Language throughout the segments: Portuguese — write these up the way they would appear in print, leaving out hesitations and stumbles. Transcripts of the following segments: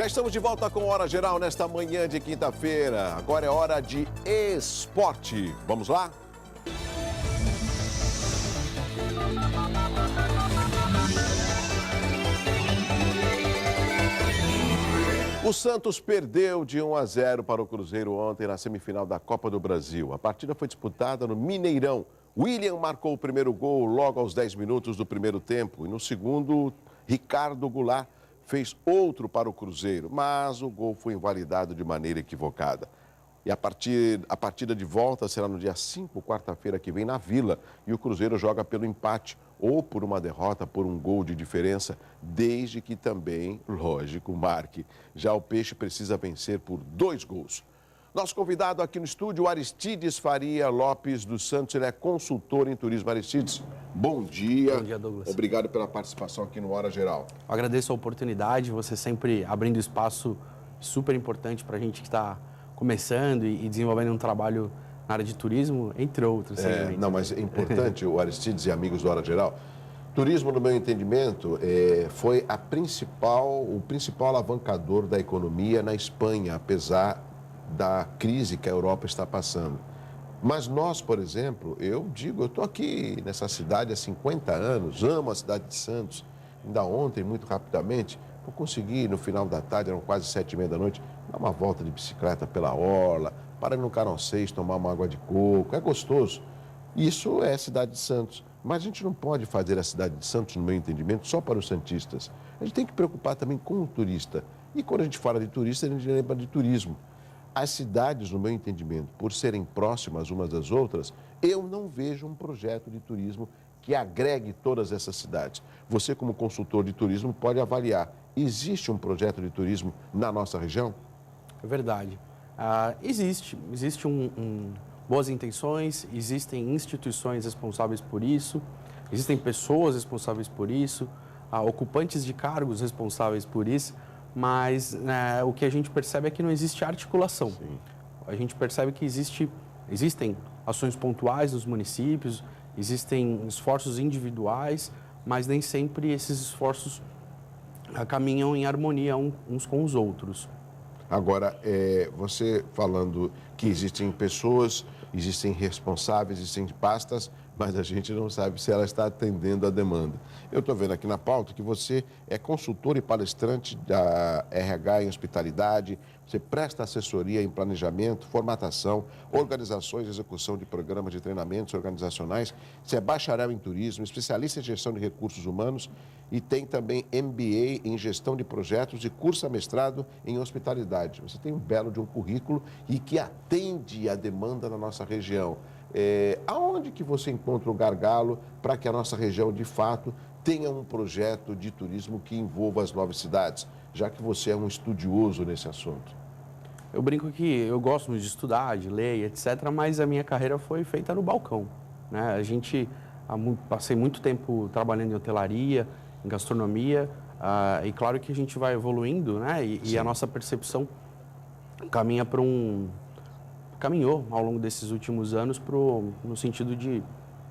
Já estamos de volta com Hora Geral nesta manhã de quinta-feira. Agora é hora de esporte. Vamos lá? O Santos perdeu de 1-0 para o Cruzeiro ontem na semifinal da Copa do Brasil. A partida foi disputada no Mineirão. William marcou o primeiro gol logo aos 10 minutos do primeiro tempo. E no segundo, Ricardo Goulart fez outro para o Cruzeiro, mas o gol foi invalidado de maneira equivocada. E a partida de volta será no dia 5, quarta-feira que vem, na Vila. E o Cruzeiro joga pelo empate ou por uma derrota por um gol de diferença, desde que também, lógico, marque. Já o Peixe precisa vencer por 2 gols. Nosso convidado aqui no estúdio, Aristides Faria Lopes dos Santos, ele é consultor em turismo. Aristides, bom dia. Bom dia, Douglas. Obrigado pela participação aqui no Hora Geral. Eu agradeço a oportunidade, você sempre abrindo espaço super importante para a gente que está começando e desenvolvendo um trabalho na área de turismo, entre outros. Não, mas é importante, o Aristides e amigos do Hora Geral, turismo, no meu entendimento, foi o principal alavancador da economia na Espanha, apesar da crise que a Europa está passando. Mas nós, por exemplo, eu estou aqui nessa cidade há 50 anos, amo a cidade de Santos. Ainda ontem, muito rapidamente, eu consegui, no final da tarde, eram quase 7h30 da noite, dar uma volta de bicicleta pela orla, parar no Canal 6, tomar uma água de coco, é gostoso. Isso é a cidade de Santos. Mas a gente não pode fazer a cidade de Santos, no meu entendimento, só para os santistas. A gente tem que preocupar também com o turista. E quando a gente fala de turista, a gente lembra de turismo. As cidades, no meu entendimento, por serem próximas umas das outras, eu não vejo um projeto de turismo que agregue todas essas cidades. Você, como consultor de turismo, pode avaliar. Existe um projeto de turismo na nossa região? É verdade. Existe boas intenções, existem instituições responsáveis por isso, existem pessoas responsáveis por isso, ocupantes de cargos responsáveis por isso, mas o que a gente percebe é que não existe articulação. Sim. A gente percebe que existem ações pontuais nos municípios, existem esforços individuais, mas nem sempre esses esforços caminham em harmonia uns com os outros. Agora, você falando que existem pessoas, existem responsáveis, existem pastas, mas a gente não sabe se ela está atendendo a demanda. Eu estou vendo aqui na pauta que você é consultor e palestrante da RH em hospitalidade, você presta assessoria em planejamento, formatação, organizações e execução de programas de treinamentos organizacionais, você é bacharel em turismo, especialista em gestão de recursos humanos e tem também MBA em gestão de projetos e curso mestrado em hospitalidade. Você tem um belo de um currículo e que atende a demanda na nossa região. Aonde que você encontra o gargalo para que a nossa região, de fato, tenha um projeto de turismo que envolva as 9 cidades, já que você é um estudioso nesse assunto? Eu brinco que eu gosto muito de estudar, de ler, etc., mas a minha carreira foi feita no balcão, né? Passei muito tempo trabalhando em hotelaria, em gastronomia, e claro que a gente vai evoluindo, né? E a nossa percepção caminhou ao longo desses últimos anos no sentido de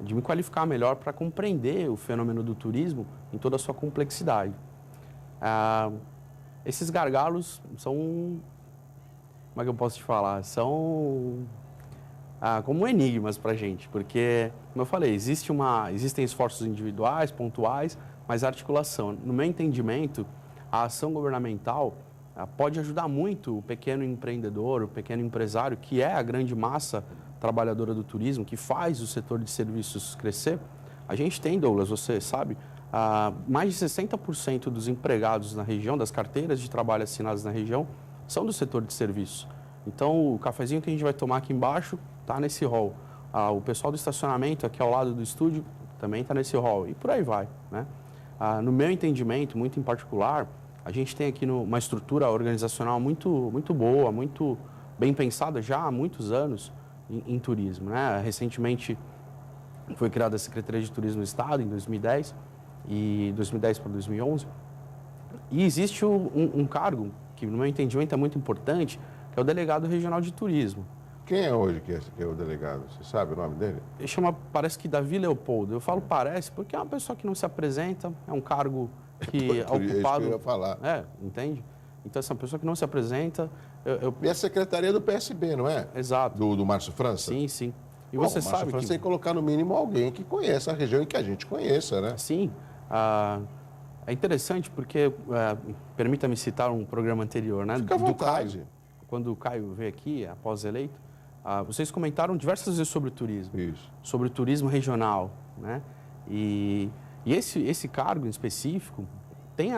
me qualificar melhor para compreender o fenômeno do turismo em toda a sua complexidade. Esses gargalos são, como é que eu posso te falar, são como enigmas para a gente, porque, como eu falei, existem esforços individuais, pontuais, mas a articulação. No meu entendimento, a ação governamental pode ajudar muito o pequeno empreendedor, o pequeno empresário, que é a grande massa trabalhadora do turismo, que faz o setor de serviços crescer. A gente tem, Douglas, você sabe, mais de 60% dos empregados na região, das carteiras de trabalho assinadas na região, são do setor de serviços. Então, o cafezinho que a gente vai tomar aqui embaixo está nesse hall. O pessoal do estacionamento, aqui ao lado do estúdio, também está nesse hall. E por aí vai, né? No meu entendimento, muito em particular, a gente tem aqui uma estrutura organizacional muito, muito boa, muito bem pensada já há muitos anos em turismo, né? Recentemente foi criada a Secretaria de Turismo do Estado, em 2010, e 2010 para 2011. E existe um cargo que, no meu entendimento, é muito importante, que é o Delegado Regional de Turismo. Quem é hoje que é o delegado? Você sabe o nome dele? Ele parece que Davi Leopoldo. Eu falo parece porque é uma pessoa que não se apresenta, é um cargo que é ocupado... Isso que eu ia falar. Entende? Então, essa pessoa que não se apresenta... E a secretaria do PSB, não é? Exato. Do Márcio França? Sim, sim. E Bom, você o Márcio sabe França que... tem que colocar no mínimo alguém que conheça a região e que a gente conheça, né? Sim. É interessante porque, permita-me citar um programa anterior, né? Fica à do vontade. Caio. Quando o Caio veio aqui, após eleito, vocês comentaram diversas vezes sobre o turismo. Isso. Sobre o turismo regional, né? E esse cargo em específico tem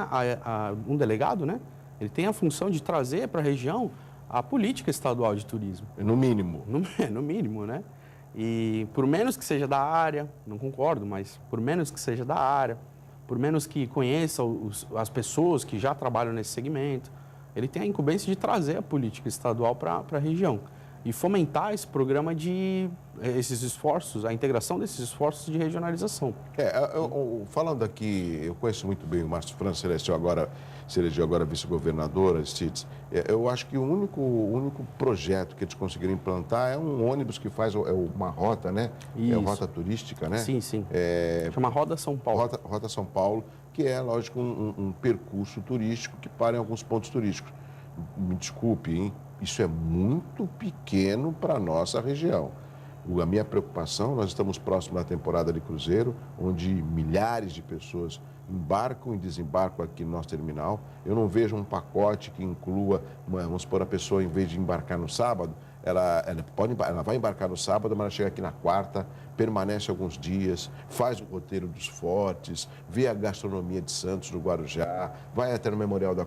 um delegado, né? Ele tem a função de trazer para a região a política estadual de turismo. No mínimo. No mínimo, né? E por menos que seja da área, não concordo, mas por menos que seja da área, por menos que conheça as pessoas que já trabalham nesse segmento, ele tem a incumbência de trazer a política estadual para a região e fomentar esse programa esses esforços, a integração desses esforços de regionalização. Falando aqui, eu conheço muito bem o Márcio França, se elegeu agora vice-governador, Aristides. Eu acho que o único projeto que eles conseguiram implantar é um ônibus que faz uma rota, né? Isso. É uma rota turística, né? Sim, sim. Chama Roda São Paulo. Rota São Paulo, que é, lógico, um percurso turístico que para em alguns pontos turísticos. Me desculpe, hein? Isso é muito pequeno para a nossa região. A minha preocupação, nós estamos próximos da temporada de cruzeiro, onde milhares de pessoas embarcam e desembarcam aqui no nosso terminal. Eu não vejo um pacote que inclua, vamos supor, a pessoa, em vez de embarcar no sábado, ela vai embarcar no sábado, mas ela chega aqui na quarta, permanece alguns dias, faz o roteiro dos fortes, vê a gastronomia de Santos, do Guarujá, vai até no Memorial das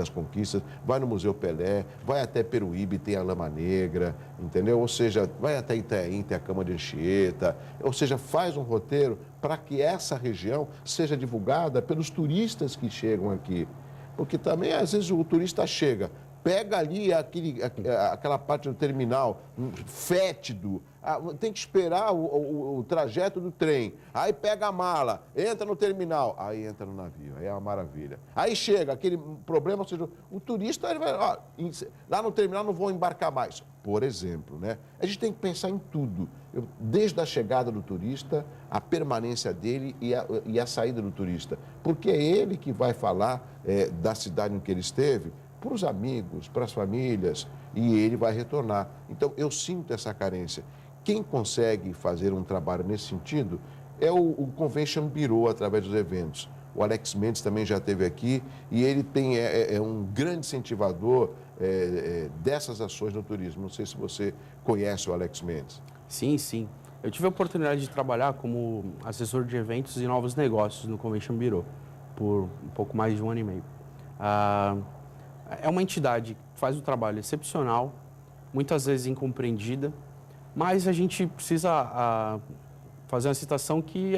Conquistas, vai no Museu Pelé, vai até Peruíbe, tem a Lama Negra, entendeu? Ou seja, vai até Itaém, tem a Cama de Anchieta, ou seja, faz um roteiro para que essa região seja divulgada pelos turistas que chegam aqui. Porque também, às vezes, o turista chega, pega ali aquela parte do terminal, fétido, tem que esperar o trajeto do trem, aí pega a mala, entra no terminal, aí entra no navio, aí é uma maravilha. Aí chega, aquele problema, ou seja, o turista, ele vai, lá no terminal não vou embarcar mais, por exemplo, né? A gente tem que pensar em tudo, desde a chegada do turista, a permanência dele e a saída do turista, porque é ele que vai falar da cidade em que ele esteve, para os amigos, para as famílias, e ele vai retornar. Então, eu sinto essa carência. Quem consegue fazer um trabalho nesse sentido é o Convention Bureau, através dos eventos. O Alex Mendes também já esteve aqui e ele é um grande incentivador dessas ações no turismo. Não sei se você conhece o Alex Mendes. Sim, sim. Eu tive a oportunidade de trabalhar como assessor de eventos e novos negócios no Convention Bureau por um pouco mais de 1 ano e meio. É uma entidade que faz um trabalho excepcional, muitas vezes incompreendida, mas a gente precisa fazer uma citação que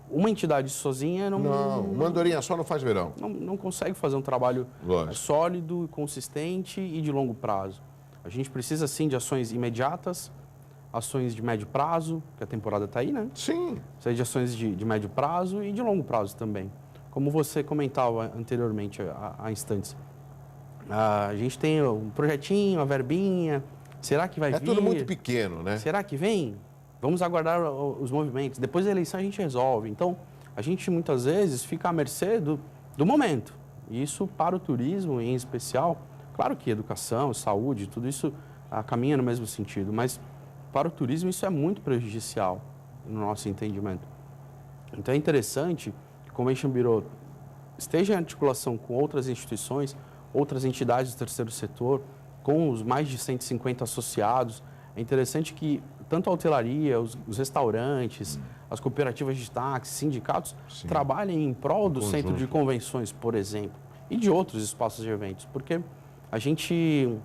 uma entidade sozinha uma andorinha só não faz verão. Não consegue fazer um trabalho sólido, consistente e de longo prazo. A gente precisa, sim, de ações imediatas, ações de médio prazo, que a temporada está aí, né? Sim. Precisa de ações de médio prazo e de longo prazo também. Como você comentava anteriormente, há instantes. A gente tem um projetinho, uma verbinha. Será que vai vir? É tudo muito pequeno, né? Será que vem? Vamos aguardar os movimentos. Depois da eleição a gente resolve. Então, a gente muitas vezes fica à mercê do momento. E isso para o turismo em especial, claro que educação, saúde, tudo isso caminha no mesmo sentido, mas para o turismo isso é muito prejudicial no nosso entendimento. Então é interessante que o Convention Bureau esteja em articulação com outras instituições, outras entidades do terceiro setor, com os mais de 150 associados. É interessante que tanto a hotelaria, os restaurantes, as cooperativas de táxi, sindicatos, trabalhem em prol do centro de convenções, por exemplo, e de outros espaços de eventos, porque a gente,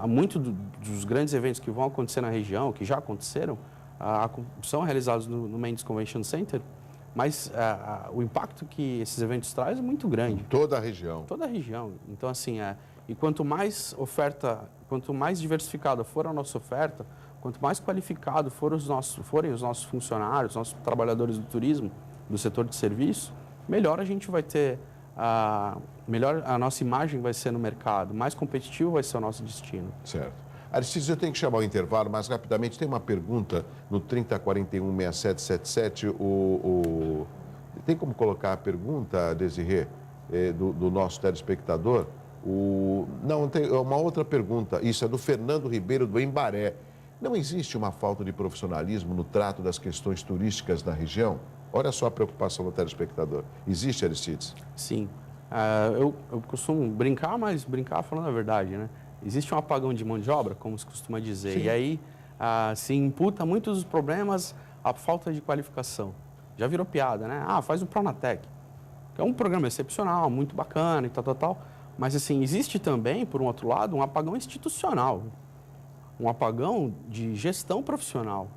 muito dos grandes eventos que vão acontecer na região, que já aconteceram, são realizados no Mendes Convention Center, mas o impacto que esses eventos trazem é muito grande. Toda a região. Toda a região. Então, assim, e quanto mais quanto mais diversificada for a nossa oferta, quanto mais qualificado forem os nossos funcionários, os nossos trabalhadores do turismo, do setor de serviço, melhor a gente vai ter, melhor a nossa imagem vai ser no mercado, mais competitivo vai ser o nosso destino. Certo. Aristides, eu tenho que chamar o intervalo, mas rapidamente tem uma pergunta no 3041-6777. Tem como colocar a pergunta, Desirê? do nosso telespectador. Não, tem uma outra pergunta. Isso é do Fernando Ribeiro, do Embaré. Não existe uma falta de profissionalismo no trato das questões turísticas na região? Olha só a preocupação do telespectador. Existe, Aristides? Sim. Eu costumo brincar, mas brincar falando a verdade, né? Existe um apagão de mão de obra, como se costuma dizer. Sim. E aí se imputa muitos dos problemas à falta de qualificação. Já virou piada, né? Faz o Pronatec, que é um programa excepcional, muito bacana e tal. Mas, assim, existe também, por um outro lado, um apagão institucional. Um apagão de gestão profissional.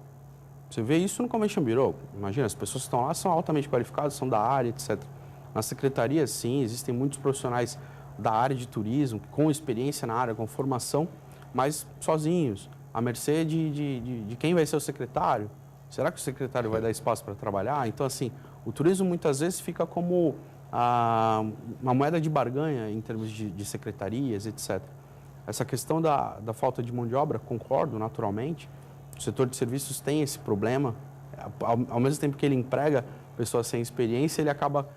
Você vê isso no Convention Bureau. Imagina, as pessoas que estão lá são altamente qualificadas, são da área, etc. Na secretaria, sim, existem muitos profissionais da área de turismo, com experiência na área, com formação, mas sozinhos, à mercê de quem vai ser o secretário. Será que o secretário vai dar espaço para trabalhar? Então, assim, o turismo muitas vezes fica como uma moeda de barganha em termos de secretarias, etc. Essa questão da falta de mão de obra, concordo naturalmente. O setor de serviços tem esse problema. Ao mesmo tempo que ele emprega pessoas sem experiência, ele acaba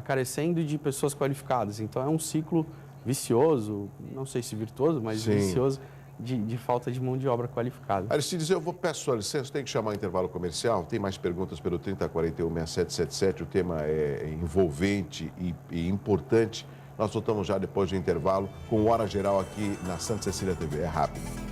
carecendo de pessoas qualificadas. Então, é um ciclo vicioso, não sei se virtuoso, mas sim, vicioso, de falta de mão de obra qualificada. Aristides, peço sua licença, tem que chamar o intervalo comercial. Tem mais perguntas pelo 3041-6777. O tema é envolvente e importante. Nós voltamos já depois do intervalo com o Hora Geral aqui na Santa Cecília TV. É rápido.